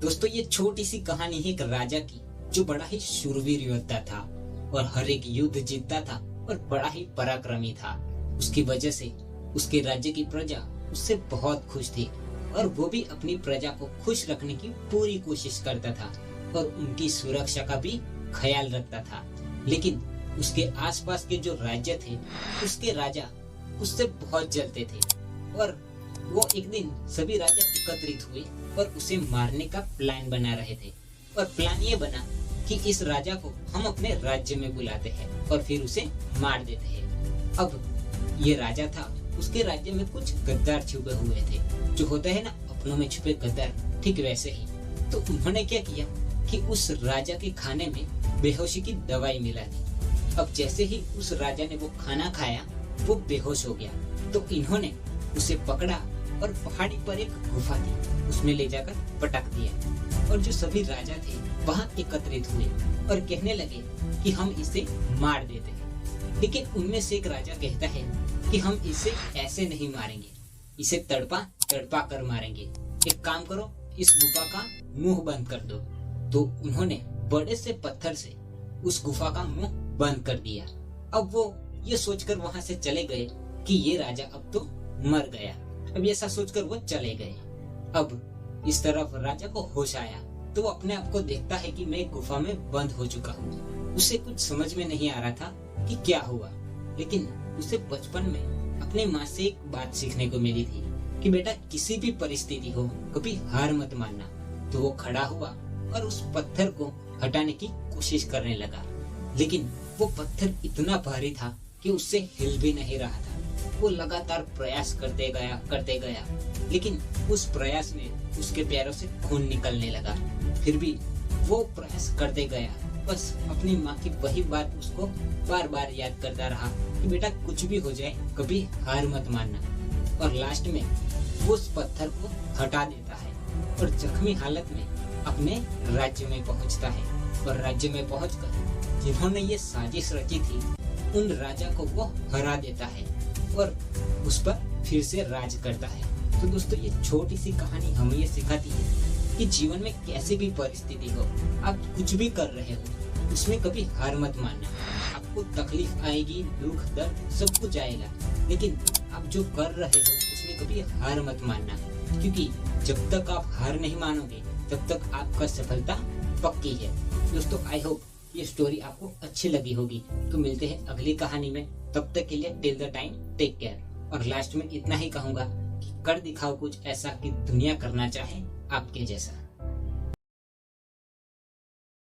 दोस्तों ये छोटी सी कहानी है एक राजा की जो बड़ा ही शूरवीर योद्धा था और हर एक युद्ध जीतता था और बड़ा ही पराक्रमी था। उसकी वजह से उसके राज्य की प्रजा उससे बहुत खुश थी और वो भी अपनी प्रजा को खुश रखने की पूरी कोशिश करता था और उनकी सुरक्षा का भी ख्याल रखता था। लेकिन उसके आसपास के जो राज्य थे उसके राजा उससे बहुत जलते थे और वो एक दिन सभी राजा एकत्रित हुए और उसे मारने का प्लान बना रहे थे। और प्लान ये बना कि इस राजा को हम अपने राज्य में बुलाते हैं और फिर उसे मार देते हैं। अब ये राजा था, उसके राज्य में कुछ गद्दार छुपे हुए थे, जो होता है ना अपनों में छुपे गद्दार, ठीक वैसे ही। तो उन्होंने क्या किया कि उस राजा के खाने में बेहोशी की दवाई मिला दी। अब जैसे ही उस राजा ने वो खाना खाया वो बेहोश हो गया। तो इन्होंने उसे पकड़ा और पहाड़ी पर एक गुफा थी उसमें ले जाकर पटक दिया। और जो सभी राजा थे वहाँ एकत्रित हुए और कहने लगे कि हम इसे मार देते हैं। लेकिन उनमें से एक राजा कहता है कि हम इसे ऐसे नहीं मारेंगे, इसे तड़पा तड़पा कर मारेंगे। एक काम करो, इस गुफा का मुंह बंद कर दो। तो उन्होंने बड़े से पत्थर से उस गुफा का मुंह बंद कर दिया। अब वो ये सोचकर वहां से चले गए कि ये राजा अब तो मर गया। अब ऐसा सोचकर वो चले गए। अब इस तरफ राजा को होश आया तो वो अपने आप को देखता है कि मैं गुफा में बंद हो चुका हूँ। उसे कुछ समझ में नहीं आ रहा था कि क्या हुआ। लेकिन उसे बचपन में अपनी माँ से एक बात सीखने को मिली थी कि बेटा किसी भी परिस्थिति हो कभी हार मत मानना। तो वो खड़ा हुआ और उस पत्थर को हटाने की कोशिश करने लगा। लेकिन वो पत्थर इतना भारी था कि उससे हिल भी नहीं रहा था। वो लगातार प्रयास करते गया, लेकिन उस प्रयास में उसके पैरों से खून निकलने लगा। फिर भी वो प्रयास करते गया, बस अपनी माँ की वही बात उसको बार बार याद करता रहा कि बेटा कुछ भी हो जाए कभी हार मत मानना। और लास्ट में वो उस पत्थर को हटा देता है और जख्मी हालत में अपने राज्य में पहुंचता है। और राज्य में पहुंचकर जिन्होंने ये साजिश रची थी उन राजा को वो हरा देता है और उस पर फिर से राज करता है। तो दोस्तों ये छोटी सी कहानी हमें ये सिखाती है कि जीवन में कैसी भी परिस्थिति हो, आप कुछ भी कर रहे हो उसमें कभी हार मत मानना। आपको तकलीफ आएगी, दुख दर्द सब कुछ आएगा, लेकिन आप जो कर रहे हो उसमें कभी हार मत मानना। क्योंकि जब तक आप हार नहीं मानोगे तब तक आपका सफलता पक्की है। दोस्तों आई होप ये स्टोरी आपको अच्छी लगी होगी। तो मिलते हैं अगली कहानी में, तब तक के लिए till the time take care. और लास्ट में इतना ही कहूंगा कि कर दिखाओ कुछ ऐसा कि दुनिया करना चाहे आपके जैसा।